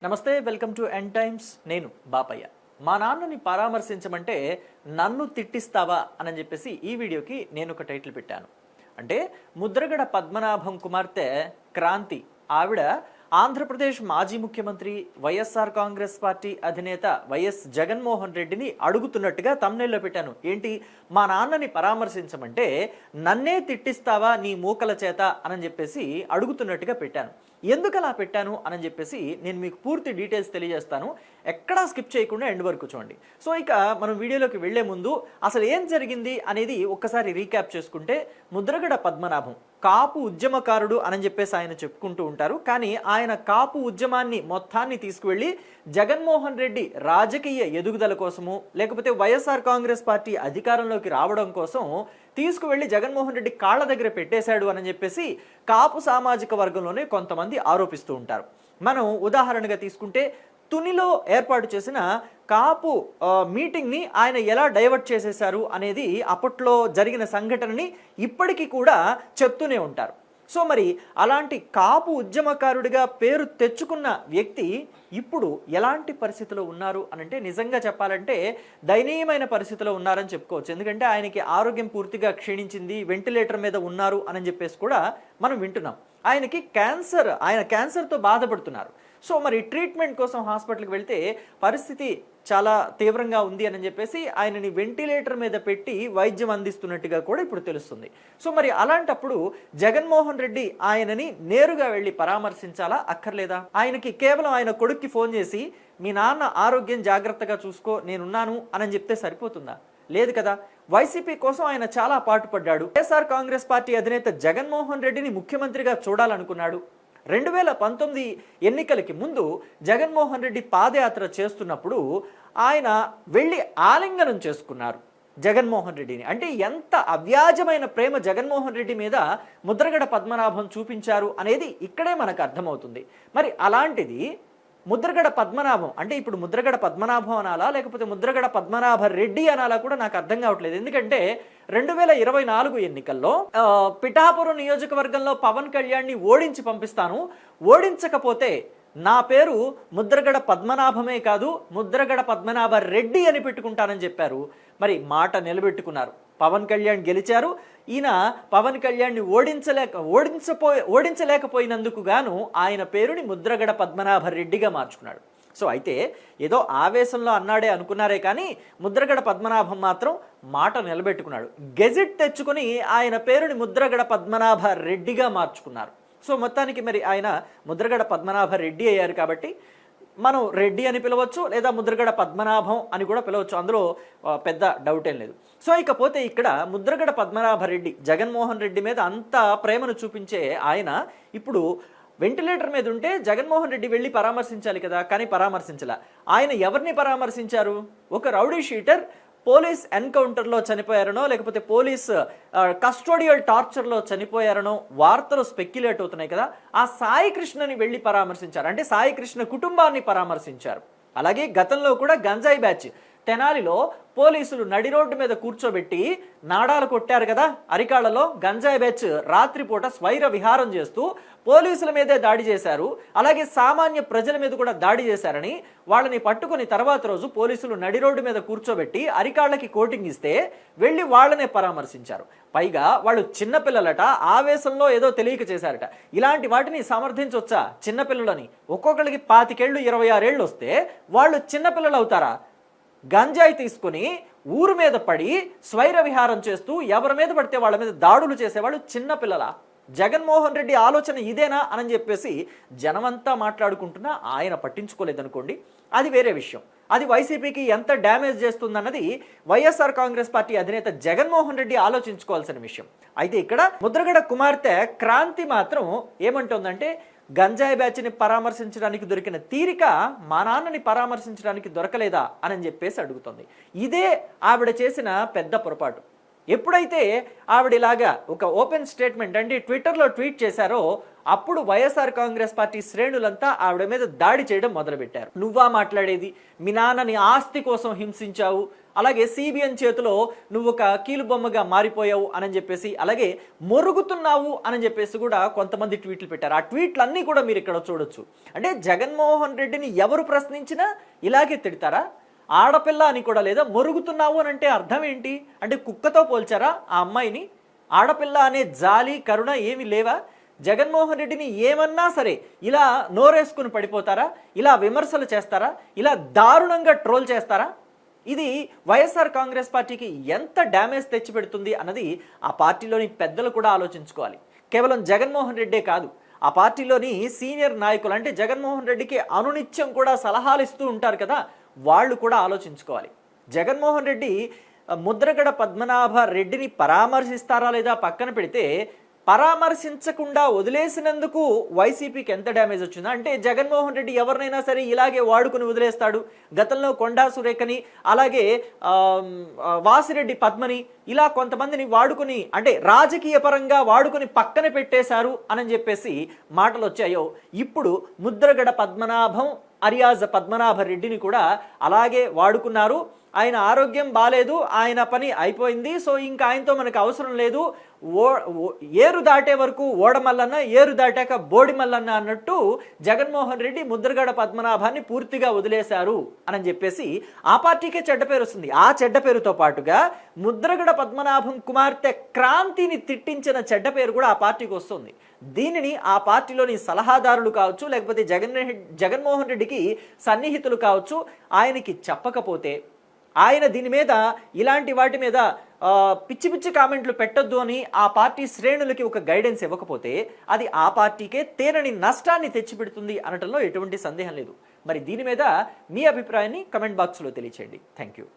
నమస్తే, welcome to end times. నేను బాపయ్య. మా నాన్నని పరామర్శించమంటే నన్ను తిట్టిస్తావా అని చెప్పేసి ఈ వీడియోకి నేను ఒక టైటిల్ పెట్టాను. అంటే ముద్రగడ పద్మనాభం కుమార్తె క్రాంతి ఆవిడ ఆంధ్రప్రదేశ్ మాజీ ముఖ్యమంత్రి వైఎస్ఆర్ కాంగ్రెస్ పార్టీ అధినేత వైఎస్ జగన్మోహన్ రెడ్డిని అడుగుతున్నట్టుగా తమ్నెల్లో పెట్టాను. ఏంటి, మా నాన్నని పరామర్శించమంటే నన్నే తిట్టిస్తావా నీ మూకల చేత అని చెప్పేసి అడుగుతున్నట్టుగా పెట్టాను. ఎందుకు అలా పెట్టాను అని చెప్పేసి నేను మీకు పూర్తి డీటెయిల్స్ తెలియజేస్తాను. ఎక్కడా స్కిప్ చేయకుండా ఎండ్ వరకు చూడండి. సో ఇక మనం వీడియోలోకి వెళ్లే ముందు అసలు ఏం జరిగింది అనేది ఒక్కసారి రీక్యాప్ చేసుకుంటే, ముద్రగడ పద్మనాభం కాపు ఉద్యమకారుడు అని చెప్పేసి ఆయన చెప్పుకుంటూ ఉంటారు. కానీ ఆయన కాపు ఉద్యమాన్ని మొత్తాన్ని తీసుకువెళ్ళి జగన్మోహన్ రెడ్డి రాజకీయ ఎదుగుదల కోసము, లేకపోతే వైఎస్ఆర్ కాంగ్రెస్ పార్టీ అధికారంలోకి రావడం కోసం తీసుకువెళ్ళి జగన్మోహన్ రెడ్డి కాళ్ళ దగ్గర పెట్టేశాడు అని చెప్పేసి కాపు సామాజిక వర్గంలోనే కొంతమంది ఆరోపిస్తూ ఉంటారు. మనం ఉదాహరణగా తీసుకుంటే తునిలో ఏర్పాటు చేసిన కాపు మీటింగ్ని ఆయన ఎలా డైవర్ట్ చేసేశారు అనేది అప్పట్లో జరిగిన సంఘటనని ఇప్పటికీ కూడా చెప్తూనే ఉంటారు. సో మరి అలాంటి కాపు ఉద్యమకారుడిగా పేరు తెచ్చుకున్న వ్యక్తి ఇప్పుడు ఎలాంటి పరిస్థితిలో ఉన్నారు అనంటే, నిజంగా చెప్పాలంటే దయనీయమైన పరిస్థితిలో ఉన్నారని చెప్పుకోవచ్చు. ఎందుకంటే ఆయనకి ఆరోగ్యం పూర్తిగా క్షీణించింది, వెంటిలేటర్ మీద ఉన్నారు అని చెప్పేసి కూడా మనం వింటున్నాం. ఆయనకి క్యాన్సర్, ఆయన క్యాన్సర్తో బాధపడుతున్నారు. సో మరి ట్రీట్మెంట్ కోసం హాస్పిటల్కి వెళ్తే పరిస్థితి చాలా తీవ్రంగా ఉంది అని చెప్పేసి ఆయనని వెంటిలేటర్ మీద పెట్టి వైద్యం అందిస్తున్నట్టుగా కూడా ఇప్పుడు తెలుస్తుంది. సో మరి అలాంటప్పుడు జగన్మోహన్ రెడ్డి ఆయనని నేరుగా వెళ్ళి పరామర్శించాలా అక్కర్లేదా? ఆయనకి కేవలం ఆయన కొడుక్కి ఫోన్ చేసి మీ నాన్న ఆరోగ్యం జాగ్రత్తగా చూసుకో, నేనున్నాను అని చెప్తే సరిపోతుందా? లేదు కదా. వైసీపీ కోసం ఆయన చాలా పాటుపడ్డాడు. వైఎస్ఆర్ కాంగ్రెస్ పార్టీ అధినేత జగన్మోహన్ రెడ్డిని ముఖ్యమంత్రిగా చూడాలనుకున్నాడు. 2019 ఎన్నికలకి ముందు జగన్మోహన్ రెడ్డి పాదయాత్ర చేస్తున్నప్పుడు ఆయన వెళ్ళి ఆలింగనం చేసుకున్నారు జగన్మోహన్ రెడ్డిని. అంటే ఎంత అవ్యాజమైన ప్రేమ జగన్మోహన్ రెడ్డి మీద ముద్రగడ పద్మనాభం చూపించారు అనేది ఇక్కడే మనకు అర్థమవుతుంది. మరి అలాంటిది ముద్రగడ పద్మనాభం అంటే ఇప్పుడు ముద్రగడ పద్మనాభం అనాలా లేకపోతే ముద్రగడ పద్మనాభ రెడ్డి అనాలా కూడా నాకు అర్థం కావట్లేదు. ఎందుకంటే 2024 ఎన్నికల్లో పిఠాపురం నియోజకవర్గంలో పవన్ కళ్యాణ్ని ఓడించి పంపిస్తాను, ఓడించకపోతే నా పేరు ముద్రగడ పద్మనాభమే కాదు ముద్రగడ పద్మనాభ రెడ్డి అని పెట్టుకుంటానని చెప్పారు. మరి మాట నిలబెట్టుకున్నారు. పవన్ కళ్యాణ్ గెలిచారు. ఈయన పవన్ కళ్యాణ్ని ఓడించలేకపోయినందుకు గాను ఆయన పేరుని ముద్రగడ పద్మనాభ రెడ్డిగా మార్చుకున్నాడు. సో అయితే ఏదో ఆవేశంలో అన్నాడే అనుకున్నారే కానీ ముద్రగడ పద్మనాభం మాత్రం మాట నిలబెట్టుకున్నాడు. గెజిట్ తెచ్చుకొని ఆయన పేరుని ముద్రగడ పద్మనాభ రెడ్డిగా మార్చుకున్నారు. సో మొత్తానికి మరి ఆయన ముద్రగడ పద్మనాభ రెడ్డి అయ్యారు. కాబట్టి మనం రెడ్డి అని పిలవచ్చు, లేదా ముద్రగడ పద్మనాభం అని కూడా పిలవచ్చు. అందులో పెద్ద డౌట్ ఏం లేదు. సో ఇకపోతే ఇక్కడ ముద్రగడ పద్మనాభ రెడ్డి జగన్మోహన్ రెడ్డి మీద అంత ప్రేమను చూపించే ఆయన ఇప్పుడు వెంటిలేటర్ మీద ఉంటే జగన్మోహన్ రెడ్డి వెళ్ళి పరామర్శించాలి కదా, కానీ పరామర్శించాల. ఆయన ఎవరిని పరామర్శించారు? ఒక రౌడీ షీటర్ పోలీస్ ఎన్కౌంటర్లో చనిపోయారనో లేకపోతే పోలీస్ కస్టోడియల్ టార్చర్లో చనిపోయారనో వార్తలు స్పెక్యులేట్ అవుతున్నాయి కదా. ఆ సాయి కృష్ణని వెళ్ళి పరామర్శించారు. అంటే సాయి కృష్ణ కుటుంబాన్ని పరామర్శించారు. అలాగే గతంలో కూడా గంజాయి బ్యాచ్ తెనాలిలో పోలీసులు నడి రోడ్డు మీద కూర్చోబెట్టి నాడాలు కొట్టారు కదా. అరికాళ్లలో గంజాయి బ్యాచ్ రాత్రిపూట స్వైర విహారం చేస్తూ పోలీసుల మీదే దాడి చేశారు. అలాగే సామాన్య ప్రజల మీద కూడా దాడి చేశారని వాళ్ళని పట్టుకుని తర్వాత రోజు పోలీసులు నడి రోడ్డు మీద కూర్చోబెట్టి అరికాళ్ళకి కోటింగ్ ఇస్తే వెళ్ళి వాళ్ళనే పరామర్శించారు. పైగా వాళ్ళు చిన్నపిల్లలట, ఆవేశంలో ఏదో తెలియక చేశారట. ఇలాంటి వాటిని సమర్థించవచ్చా? చిన్నపిల్లలని ఒక్కొక్కరికి 25 ఏళ్ళు 26 ఏళ్ళు వస్తే వాళ్ళు చిన్నపిల్లలు అవుతారా? గంజాయి తీసుకుని ఊరు మీద పడి స్వైర విహారం చేస్తూ ఎవరి మీద పడితే వాళ్ళ మీద దాడులు చేసేవాళ్ళు చిన్నపిల్లల. జగన్మోహన్ రెడ్డి ఆలోచన ఇదేనా అని చెప్పేసి జనమంతా మాట్లాడుకుంటున్నా ఆయన పట్టించుకోలేదనుకోండి, అది వేరే విషయం. అది వైసీపీకి ఎంత డ్యామేజ్ చేస్తుందన్నది వైఎస్ఆర్ కాంగ్రెస్ పార్టీ అధినేత జగన్మోహన్ రెడ్డి ఆలోచించుకోవాల్సిన విషయం. అయితే ఇక్కడ ముద్రగడ కుమార్తె క్రాంతి మాత్రం ఏమంటుందంటే, గంజాయి బ్యాచ్ని పరామర్శించడానికి దొరికిన తీరిక మా నాన్నని పరామర్శించడానికి దొరకలేదా అని చెప్పేసి అడుగుతుంది. ఇదే ఆవిడ చేసిన పెద్ద పొరపాటు. ఎప్పుడైతే ఆవిడ ఇలాగా ఒక ఓపెన్ స్టేట్మెంట్ అంటే ట్విట్టర్లో ట్వీట్ చేశారో అప్పుడు వైఎస్ఆర్ కాంగ్రెస్ పార్టీ శ్రేణులంతా ఆవిడ మీద దాడి చేయడం మొదలుపెట్టారు. నువ్వా మాట్లాడేది, మీ నాన్నని ఆస్తి కోసం హింసించావు, అలాగే సిబిఎన్ చేతిలో నువ్వు ఒక కీలుబొమ్మగా మారిపోయావు అని చెప్పేసి, అలాగే మొరుగుతున్నావు అని చెప్పేసి కూడా కొంతమంది ట్వీట్లు పెట్టారు. ఆ ట్వీట్లన్నీ కూడా మీరు ఇక్కడ చూడొచ్చు. అంటే జగన్మోహన్ రెడ్డిని ఎవరు ప్రశ్నించినా ఇలాగే తిడతారా? ఆడపిల్ల అని కూడా లేదా, మొరుగుతున్నావు అని అంటే అర్థం ఏంటి? అంటే కుక్కతో పోల్చారా ఆ అమ్మాయిని? ఆడపిల్ల అనే జాలి కరుణ ఏమి లేవా? జగన్మోహన్ రెడ్డిని ఏమన్నా సరే ఇలా నోరేసుకుని పడిపోతారా? ఇలా విమర్శలు చేస్తారా? ఇలా దారుణంగా ట్రోల్ చేస్తారా? ఇది వైఎస్ఆర్ కాంగ్రెస్ పార్టీకి ఎంత డ్యామేజ్ తెచ్చిపెడుతుంది అన్నది ఆ పార్టీలోని పెద్దలు కూడా ఆలోచించుకోవాలి. కేవలం జగన్మోహన్ రెడ్డే కాదు, ఆ పార్టీలోని సీనియర్ నాయకులు, అంటే జగన్మోహన్ రెడ్డికి అనునిత్యం కూడా సలహాలు ఇస్తూ ఉంటారు కదా, వాళ్ళు కూడా ఆలోచించుకోవాలి. జగన్మోహన్ రెడ్డి ముద్రగడ పద్మనాభ రెడ్డిని పరామర్శిస్తారా లేదా పక్కన పెడితే, పరామర్శించకుండా వదిలేసినందుకు వైసీపీకి ఎంత డ్యామేజ్ వచ్చిందో. అంటే జగన్మోహన్ రెడ్డి ఎవరినైనా సరే ఇలాగే వాడుకుని వదిలేస్తాడు. గతంలో కొండా సురేఖని, అలాగే వాసిరెడ్డి పద్మని, ఇలా కొంతమందిని వాడుకుని, అంటే రాజకీయ పరంగా వాడుకుని పక్కన పెట్టేశారు అని చెప్పేసి మాటలు వచ్చాయో, ఇప్పుడు ముద్రగడ పద్మనాభం అరియాజ్ పద్మనాభ రెడ్డిని కూడా అలాగే వాడుకున్నారు. ఆయన ఆరోగ్యం బాలేదు, ఆయన పని అయిపోయింది, సో ఇంకా ఆయనతో మనకు అవసరం లేదు, ఏరు దాటే వరకు ఓడమల్లన్న, ఏరు దాటాక బోడి మల్లన్న అన్నట్టు జగన్మోహన్ రెడ్డి ముద్రగడ పద్మనాభాన్ని పూర్తిగా వదిలేశారు అని చెప్పేసి ఆ పార్టీకే చెడ్డ పేరు వస్తుంది. ఆ చెడ్డ పేరుతో పాటుగా ముద్రగడ పద్మనాభం కుమార్తె క్రాంతిని తిట్టించిన చెడ్డ పేరు కూడా ఆ పార్టీకి వస్తుంది. దీనిని ఆ పార్టీలోని సలహాదారులు కావచ్చు, లేకపోతే జగన్మోహన్ రెడ్డికి సన్నిహితులు కావచ్చు, ఆయనకి చెప్పకపోతే, ఆయన దీని మీద ఇలాంటి వాటి మీద పిచ్చి పిచ్చి కామెంట్లు పెట్టొద్దు అని ఆ పార్టీ శ్రేణులకి ఒక గైడెన్స్ ఇవ్వకపోతే, అది ఆ పార్టీకే తీరని నష్టాన్ని తెచ్చిపెడుతుంది అనటంలో ఎటువంటి సందేహం లేదు. మరి దీని మీద మీ అభిప్రాయాన్ని కమెంట్ బాక్స్లో తెలియచేయండి. Thank you.